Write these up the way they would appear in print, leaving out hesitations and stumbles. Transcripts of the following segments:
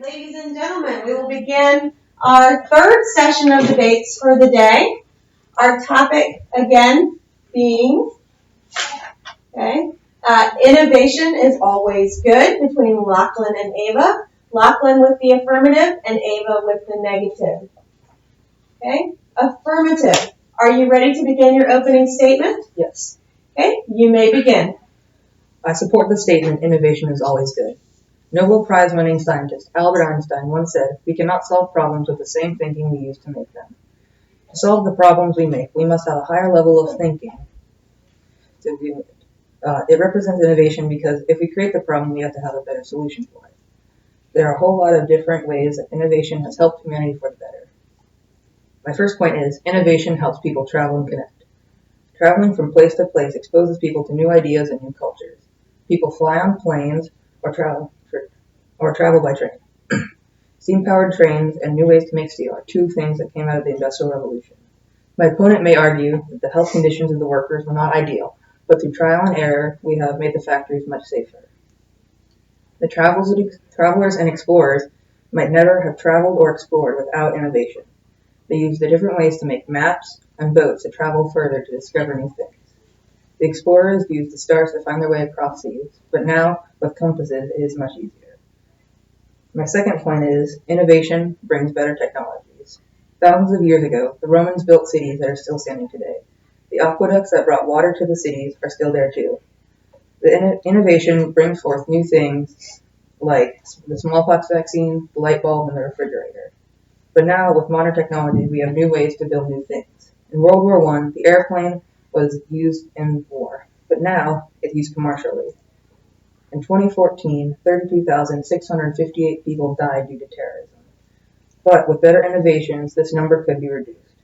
Ladies and gentlemen, we will begin our third session of debates for the day. Our topic, again, being, innovation is always good, between Lachlan and Ava. Lachlan with the affirmative and Ava with the negative. Okay, affirmative. Are you ready to begin your opening statement? Yes. Okay, you may begin. I support the statement, innovation is always good. Nobel Prize-winning scientist Albert Einstein once said, "We cannot solve problems with the same thinking we use to make them." To solve the problems we make, we must have a higher level of thinking to do it. It represents innovation because if we create the problem, we have to have a better solution for it. There are a whole lot of different ways that innovation has helped humanity for the better. My first point is, innovation helps people travel and connect. Traveling from place to place exposes people to new ideas and new cultures. People fly on planes or travel by train. Steam-powered trains and new ways to make steel are two things that came out of the Industrial Revolution. My opponent may argue that the health conditions of the workers were not ideal, but through trial and error, we have made the factories much safer. The travelers and explorers might never have traveled or explored without innovation. They used the different ways to make maps and boats to travel further to discover new things. The explorers used the stars to find their way across seas, but now, with compasses, it is much easier. My second point is, innovation brings better technologies. Thousands of years ago, the Romans built cities that are still standing today. The aqueducts that brought water to the cities are still there too. The innovation brings forth new things like the smallpox vaccine, the light bulb, and the refrigerator. But now, with modern technology, we have new ways to build new things. In World War I, the airplane was used in war, but now it's used commercially. In 2014, 32,658 people died due to terrorism. But with better innovations, this number could be reduced.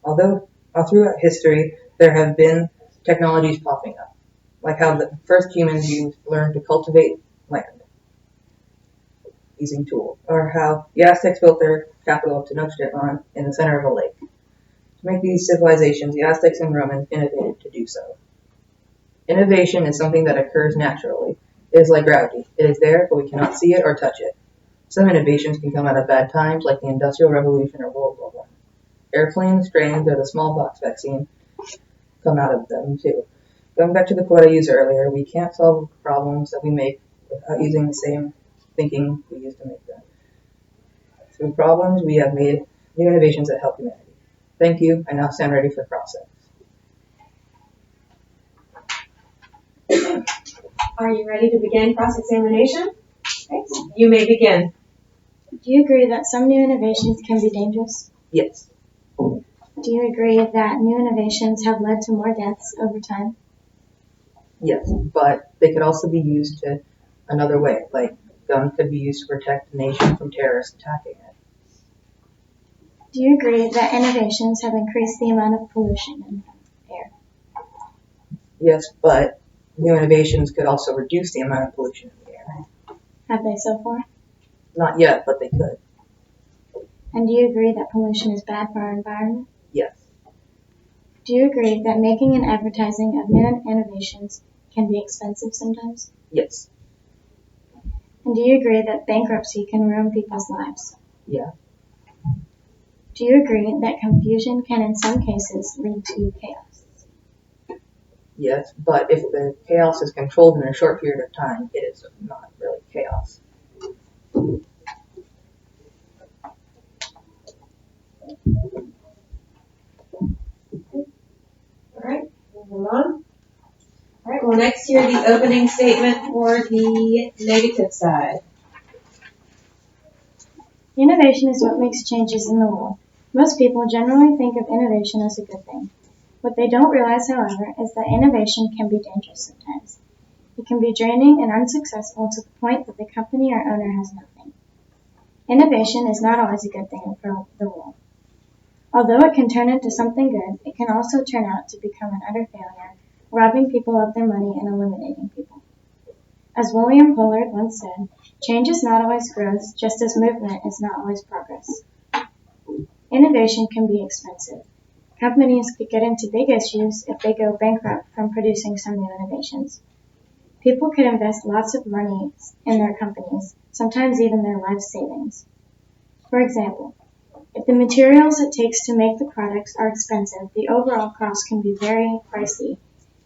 Although, all throughout history, there have been technologies popping up, like how the first humans learned to cultivate land using tools, or how the Aztecs built their capital of Tenochtitlan in the center of a lake. To make these civilizations, the Aztecs and Romans innovated to do so. Innovation is something that occurs naturally. It is like gravity. It is there, but we cannot see it or touch it. Some innovations can come out of bad times, like the Industrial Revolution or World War I. Airplanes, trains, or the smallpox vaccine come out of them, too. Going back to the quote I used earlier, we can't solve problems that we make without using the same thinking we used to make them. Through problems, we have made new innovations that help humanity. Thank you. I now stand ready for process. Are you ready to begin cross-examination? Okay. You may begin. Do you agree that some new innovations can be dangerous? Yes. Do you agree that new innovations have led to more deaths over time? Yes, but they could also be used to another way, like guns could be used to protect the nation from terrorists attacking it. Do you agree that innovations have increased the amount of pollution in the air? Yes, but new innovations could also reduce the amount of pollution in the air. Have they so far? Not yet, but they could. And do you agree that pollution is bad for our environment? Yes. Do you agree that making and advertising of new innovations can be expensive sometimes? Yes. And do you agree that bankruptcy can ruin people's lives? Yeah. Do you agree that confusion can in some cases lead to chaos? Yes, but if the chaos is controlled in a short period of time, it is not really chaos. All right, moving on. All right, well, next hear the opening statement for the negative side. Innovation is what makes changes in the world. Most people generally think of innovation as a good thing. What they don't realize, however, is that innovation can be dangerous sometimes. It can be draining and unsuccessful to the point that the company or owner has nothing. Innovation is not always a good thing for the world. Although it can turn into something good, it can also turn out to become an utter failure, robbing people of their money and eliminating people. As William Pollard once said, change is not always growth, just as movement is not always progress. Innovation can be expensive. Companies could get into big issues if they go bankrupt from producing some new innovations. People could invest lots of money in their companies, sometimes even their life savings. For example, if the materials it takes to make the products are expensive, the overall cost can be very pricey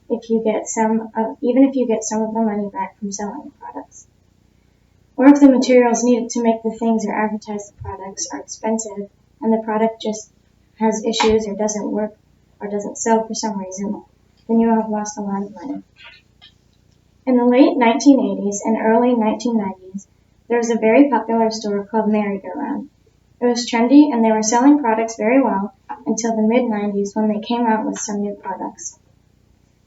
even if you get some of the money back from selling the products. Or if the materials needed to make the things or advertise the products are expensive and the product just has issues or doesn't work or doesn't sell for some reason, then you have lost a lot of money. In the late 1980s and early 1990s, there was a very popular store called Merry-Go-Round. It was trendy and they were selling products very well until the mid-90s when they came out with some new products.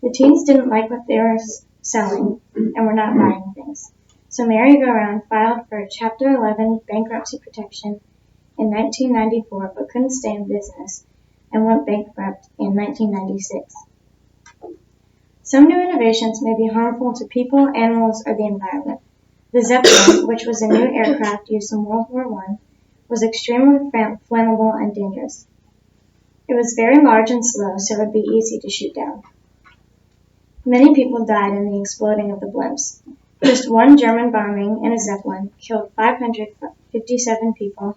The teens didn't like what they were selling and were not buying things. So Merry-Go-Round filed for Chapter 11 bankruptcy protection in 1994 but couldn't stay in business and went bankrupt in 1996. Some new innovations may be harmful to people, animals, or the environment. The Zeppelin, which was a new aircraft used in World War I, was extremely flammable and dangerous. It was very large and slow, so it would be easy to shoot down. Many people died in the exploding of the blimps. Just one German bombing in a Zeppelin killed 557 people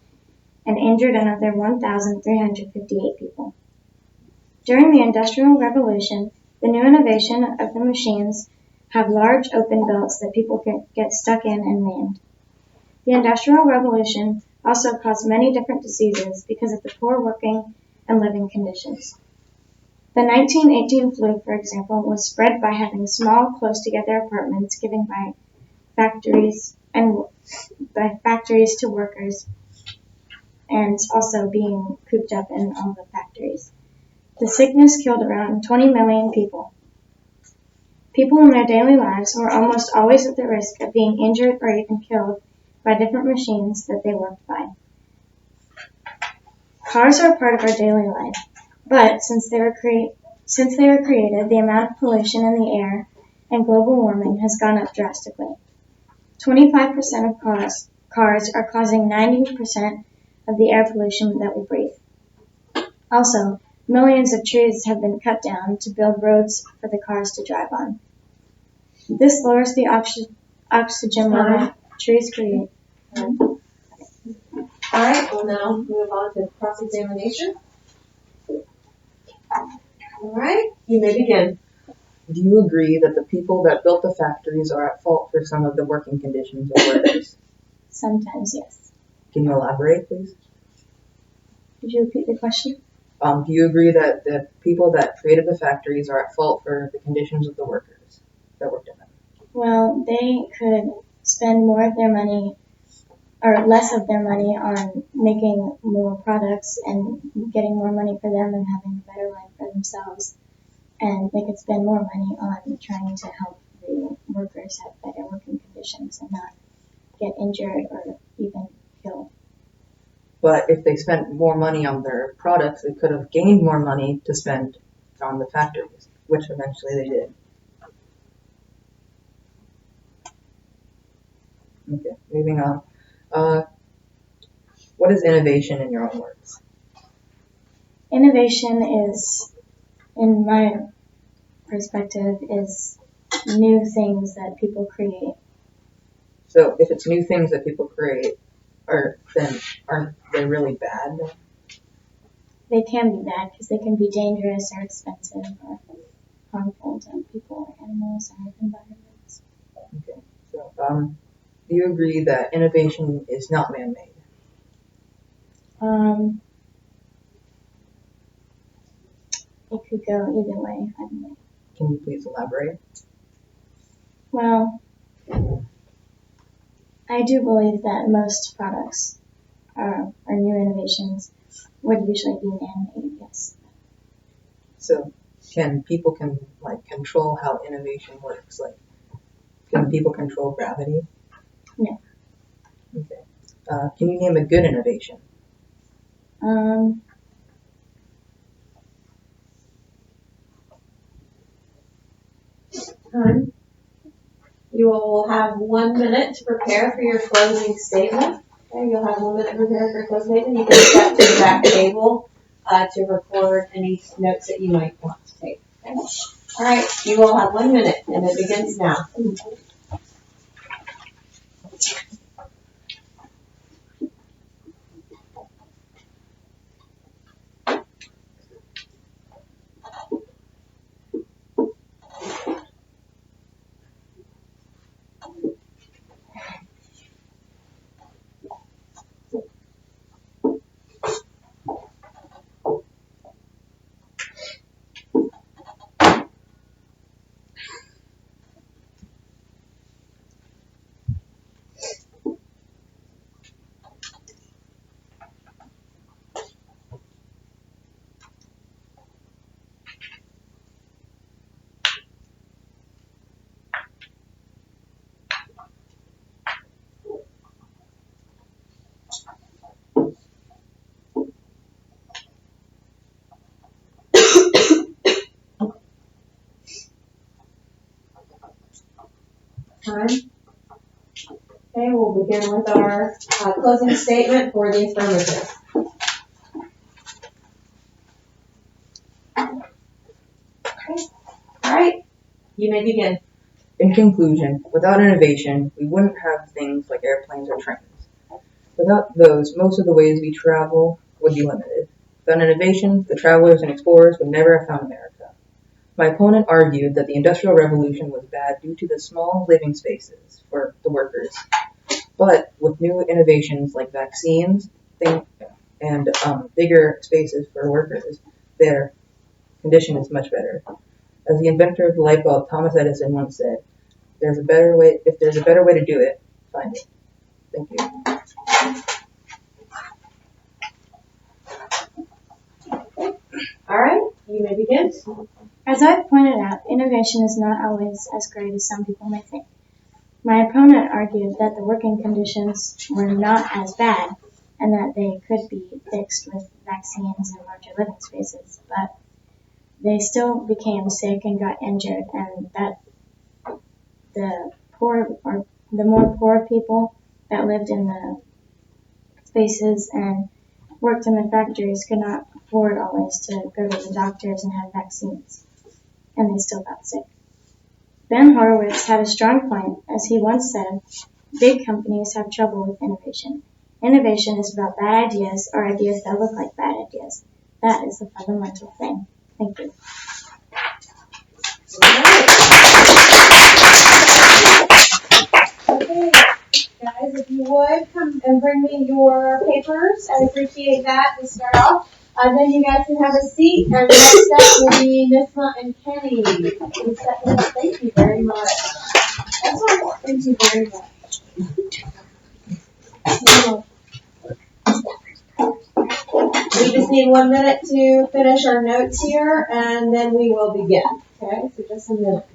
and injured another 1,358 people. During the Industrial Revolution, the new innovation of the machines have large open belts that people can get stuck in and maimed. The Industrial Revolution also caused many different diseases because of the poor working and living conditions. The 1918 flu, for example, was spread by having small, close-together apartments given by factories to workers and also being cooped up in all the factories. The sickness killed around 20 million people. People in their daily lives were almost always at the risk of being injured or even killed by different machines that they worked by. Cars are a part of our daily life, but since they were created, the amount of pollution in the air and global warming has gone up drastically. 25% of cars are causing 90% of the air pollution that we breathe. Also, millions of trees have been cut down to build roads for the cars to drive on. This lowers the oxygen level trees create. All right, we'll now move on to cross-examination. All right, you may begin. Do you agree that the people that built the factories are at fault for some of the working conditions of workers? Sometimes, yes. Can you elaborate, please? Could you repeat the question? Do you agree that the people that created the factories are at fault for the conditions of the workers that worked in them? Well, they could spend more of their money or less of their money on making more products and getting more money for them and having a better life for themselves. And they could spend more money on trying to help the workers have better working conditions and not get injured or even killed. But if they spent more money on their products, they could have gained more money to spend on the factories, which eventually they did. Okay, moving on. What is innovation in your own words? Innovation is, in my perspective, is new things that people create. So if it's new things that people create, then aren't they really bad? They can be bad because they can be dangerous or expensive or harmful to people or animals or environments. Okay, so do you agree that innovation is not man-made? It could go either way, I don't know. Can you please elaborate? Well, I do believe that most products or new innovations would usually be man-made, yes. So people control how innovation works? Like, can people control gravity? No. Okay. Can you name a good innovation? You will have 1 minute to prepare for your closing statement. Okay, you'll have 1 minute to prepare for your closing statement. You can step to the back table to record any notes that you might want to take. All right, you will have 1 minute, and it begins now. Time. Okay, we'll begin with our closing statement for the affirmative. Okay. All right, you may begin. In conclusion, without innovation, we wouldn't have things like airplanes or trains. Without those, most of the ways we travel would be limited. Without innovation, the travelers and explorers would never have found America. My opponent argued that the Industrial Revolution was bad due to the small living spaces for the workers. But with new innovations like vaccines and bigger spaces for workers, their condition is much better. As the inventor of the light bulb, Thomas Edison once said, if there's a better way to do it, find it. Thank you. All right, you may begin. As I've pointed out, innovation is not always as great as some people may think. My opponent argued that the working conditions were not as bad and that they could be fixed with vaccines and larger living spaces, but they still became sick and got injured, and that the more poor people that lived in the spaces and worked in the factories could not afford always to go to the doctors and have vaccines, and they still got sick. Ben Horowitz had a strong point, as he once said, big companies have trouble with innovation. Innovation is about bad ideas or ideas that look like bad ideas. That is the fundamental thing. Thank you. Okay, guys, if you would come and bring me your papers, I'd appreciate that to start off. Then you guys can have a seat, and the next step will be Nisma and Kenny. Thank you very much. That's all. Thank you very much. We just need 1 minute to finish our notes here, and then we will begin. Okay, so just a minute.